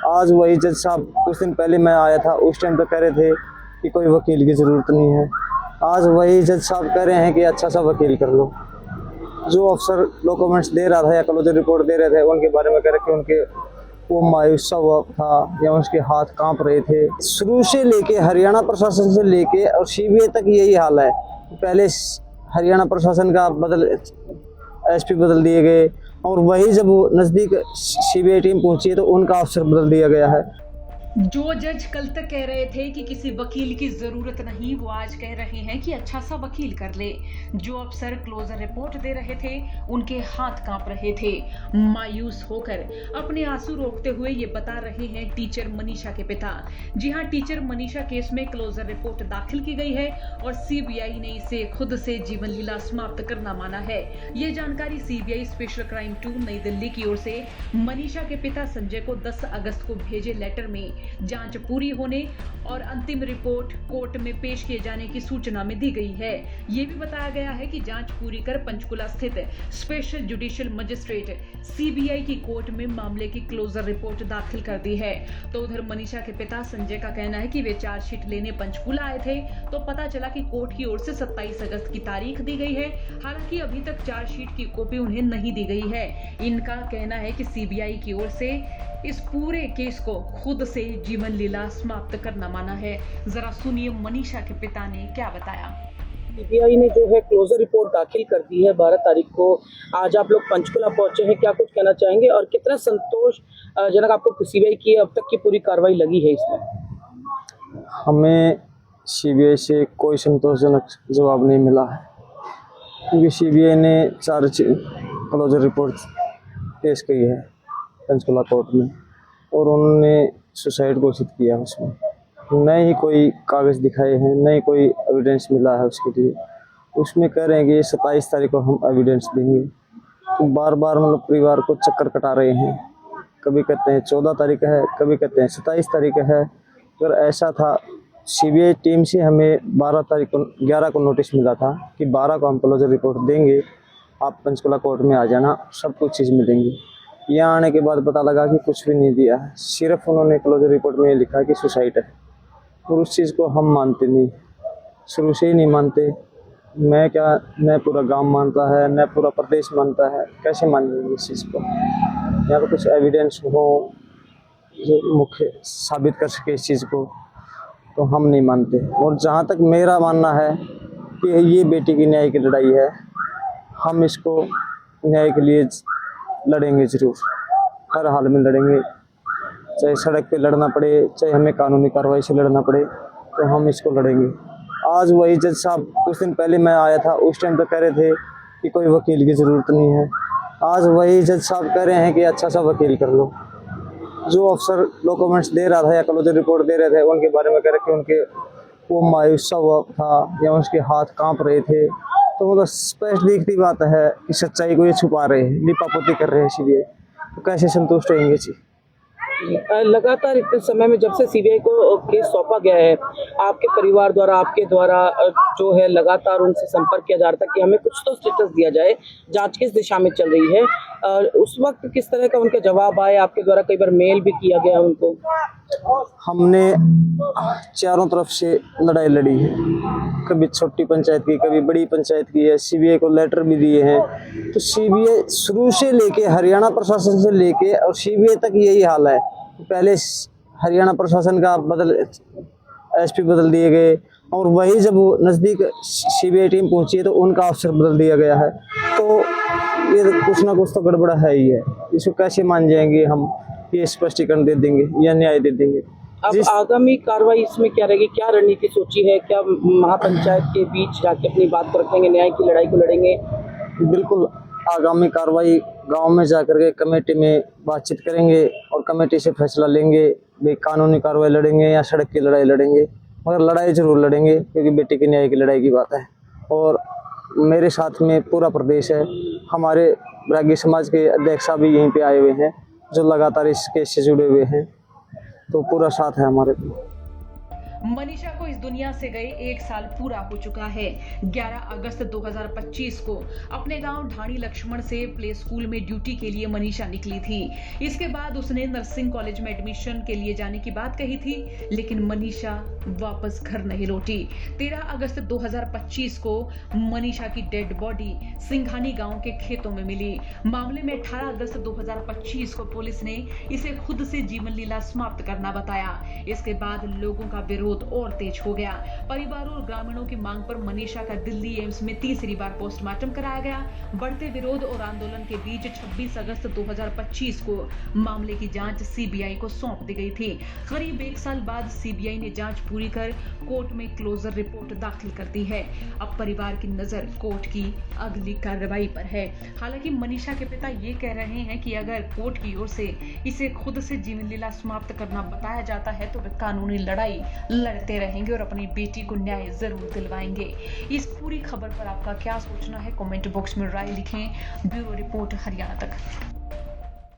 आज वही जज साहब, कुछ दिन पहले मैं आया था, उस टाइम तो कह रहे थे कि कोई वकील की ज़रूरत नहीं है। आज वही जज साहब कह रहे हैं कि अच्छा सा वकील कर लो। जो अफसर डॉक्यूमेंट्स दे रहा था या क्लोजर रिपोर्ट दे रहे थे, उनके बारे में कह रहे कि उनके वो मायूस सा हुआ था या उसके हाथ कांप रहे थे। शुरू से लेके हरियाणा प्रशासन से लेके और सीबीआई तक यही हाल है। पहले हरियाणा प्रशासन का एसपी बदल दिए गए और वही जब वो नज़दीक सीबीआई टीम पहुंची है तो उनका अफसर बदल दिया गया है। जो जज कल तक कह रहे थे कि किसी वकील की जरूरत नहीं, वो आज कह रहे हैं कि अच्छा सा वकील कर ले। जो अफसर क्लोजर रिपोर्ट दे रहे थे, उनके हाथ कांप रहे थे। मायूस होकर अपने आंसू रोकते हुए ये बता रहे हैं टीचर मनीषा के पिता। जी हाँ, टीचर मनीषा केस में क्लोजर रिपोर्ट दाखिल की गई है और सीबीआई ने इसे खुद से जीवन लीला समाप्त करना माना है। ये जानकारी सीबीआई स्पेशल क्राइम 2 नई दिल्ली की ओर से मनीषा के पिता संजय को 10 अगस्त को भेजे लेटर में जांच पूरी होने और अंतिम रिपोर्ट कोर्ट में पेश किए जाने की सूचना में दी गई है। ये भी बताया गया है कि जांच पूरी कर पंचकुला स्थित स्पेशल जुडिशियल मजिस्ट्रेट सीबीआई की कोर्ट में मामले की क्लोजर रिपोर्ट दाखिल कर दी है। तो उधर मनीषा के पिता संजय का कहना है कि वे चार्जशीट लेने पंचकुला आए थे तो पता चला कि कोर्ट की ओर से 27 अगस्त की तारीख दी गई है। हालांकि अभी तक चार्जशीट की कॉपी उन्हें नहीं दी गई है। इनका कहना है कि सीबीआई की ओर से इस पूरे केस को खुद से जीवन लीला समाप्त करना माना है। जरा सुनिए मनीषा के पिता ने क्या बताया। सीबीआई ने जो है क्लोजर रिपोर्ट दाखिल कर दी है 12 तारीख को। आज आप लोग पंचकुला पहुंचे हैं, क्या कुछ कहना चाहेंगे और कितना संतोषजनक आपको सीबीआई की अब तक की पूरी कार्रवाई लगी है इसमें? हमें सीबीआई से कोई संतोषजनक जवाब नहीं मिला है, क्योंकि सीबीआई ने 4 क्लोजर रिपोर्ट पेश की है पंचकुला कोर्ट में और उन्होंने सुसाइड घोषित किया। उसमें न ही कोई कागज़ दिखाए हैं, न ही कोई एविडेंस मिला है उसके लिए। उसमें कह रहे हैं कि 27 तारीख को हम एविडेंस देंगे। तो बार बार मतलब परिवार को चक्कर कटा रहे हैं। कभी कहते हैं 14 तारीख है, कभी कहते हैं 27 तारीख है। अगर ऐसा था, सीबीआई टीम से हमें 11 को नोटिस मिला था कि 12 को हम क्लोजर रिपोर्ट देंगे, आप पंचकुला कोर्ट में आ जाना, सब कुछ चीज़ मिलेंगी। यहाँ आने के बाद पता लगा कि कुछ भी नहीं दिया है। सिर्फ उन्होंने क्लोजर रिपोर्ट में लिखा है कि सुसाइड है और उस चीज़ को हम मानते नहीं, शुरू से ही नहीं मानते। मैं क्या, न पूरा गांव मानता है, न पूरा प्रदेश मानता है। कैसे मानेंगे इस चीज़ को? यहाँ पर कुछ एविडेंस हो जो मुख्य साबित कर सके इस चीज़ को, तो हम नहीं मानते। और जहाँ तक मेरा मानना है कि ये बेटी की न्याय की लड़ाई है, हम इसको न्याय के लिए लड़ेंगे, ज़रूर हर हाल में लड़ेंगे। चाहे सड़क पे लड़ना पड़े, चाहे हमें कानूनी कार्रवाई से लड़ना पड़े, तो हम इसको लड़ेंगे। आज वही जज साहब, कुछ दिन पहले मैं आया था, उस टाइम तो कह रहे थे कि कोई वकील की ज़रूरत नहीं है। आज वही जज साहब कह रहे हैं कि अच्छा सा वकील कर लो। जो अफसर डॉक्यूमेंट्स दे रहा था या क्लोजर रिपोर्ट दे रहे थे, उनके बारे में कह रहे कि उनके वो मायूस सा हुआ था या उसके हाथ कांप रहे थे। तो मतलब स्पष्ट दिखती बात है कि सच्चाई को ये छुपा रहे हैं, लिपापोती कर रहे हैं सीबीआई। तो कैसे संतुष्ट होंगे जी? लगातार इतने समय में जब से सीबीआई को केस सौंपा गया है, आपके परिवार द्वारा, आपके द्वारा जो है लगातार उनसे संपर्क किया जा रहा था कि हमें कुछ तो स्टेटस दिया जाए, जांच किस दिशा में चल रही है। उस वक्त किस तरह का उनका जवाब आया? आपके द्वारा कई बार मेल भी किया गया उनको। हमने चारों तरफ से लड़ाई लड़ी है, कभी छोटी पंचायत की, कभी बड़ी पंचायत की है। सीबीआई को लेटर भी दिए हैं। तो सीबीआई शुरू से लेके हरियाणा प्रशासन से लेके और सीबीआई तक यही हाल है। पहले हरियाणा प्रशासन का एसपी बदल दिए गए और वही जब वो नज़दीक सीबीआई टीम पहुंची है तो उनका अफसर बदल दिया गया है। तो ये कुछ ना कुछ तो गड़बड़ा है ही है। इसको कैसे मान जाएंगे हम? ये स्पष्टीकरण दे देंगे या न्याय दे देंगे? अब आगामी कार्रवाई इसमें क्या रहेगी? क्या रणनीति सोची है? क्या महापंचायत के बीच जाके अपनी बात को रखेंगे, न्याय की लड़ाई को लड़ेंगे? बिल्कुल, आगामी कार्रवाई गांव में जाकर के कमेटी में बातचीत करेंगे और कमेटी से फैसला लेंगे भाई कानूनी कार्रवाई लड़ेंगे या सड़क की लड़ाई लड़ेंगे। मगर लड़ाई जरूर लड़ेंगे, क्योंकि बेटी की न्याय की लड़ाई की बात है। और मेरे साथ में पूरा प्रदेश है। हमारे ब्रागी समाज के अध्यक्ष भी यहीं पे आए हुए हैं, जो लगातार इस केस से जुड़े हुए हैं। तो पूरा साथ है हमारे। मनीषा को इस दुनिया से गए 1 साल पूरा हो चुका है। 11 अगस्त 2025 को अपने गांव ढाणी लक्ष्मण से प्ले स्कूल में ड्यूटी के लिए मनीषा निकली थी। इसके बाद उसने नर्सिंग कॉलेज में एडमिशन के लिए जाने की बात कही थी, लेकिन मनीषा वापस घर नहीं लौटी। 13 अगस्त 2025 को मनीषा की डेड बॉडी सिंघानी गांव के खेतों में मिली। मामले में 18 अगस्त 2025 को पुलिस ने इसे खुद से जीवन लीला समाप्त करना बताया। इसके बाद लोगों का विरोध और तेज हो गया। परिवार और ग्रामीणों की मांग पर मनीषा का दिल्ली एम्स में तीसरी बार पोस्टमार्टम कराया गया। बढ़ते विरोध और आंदोलन के बीच 26 अगस्त 2025 को मामले की जांच सीबीआई को सौंप दी गई थी। करीब 1 साल बाद सीबीआई ने जांच पूरी कर कोर्ट में क्लोजर रिपोर्ट दाखिल कर दी है। अब परिवार की नजर कोर्ट की अगली कार्रवाई पर है। हालांकि मनीषा के पिता ये कह रहे हैं कि अगर कोर्ट की ओर से इसे खुद से जीवन लीला समाप्त करना बताया जाता है तो वे कानूनी लड़ाई लड़ते रहेंगे और अपनी बेटी को न्याय जरूर दिलवाएंगे। इस पूरी खबर पर आपका क्या सोचना है, कमेंट बॉक्स में राय लिखें। ब्यूरो रिपोर्ट हरियाणा तक।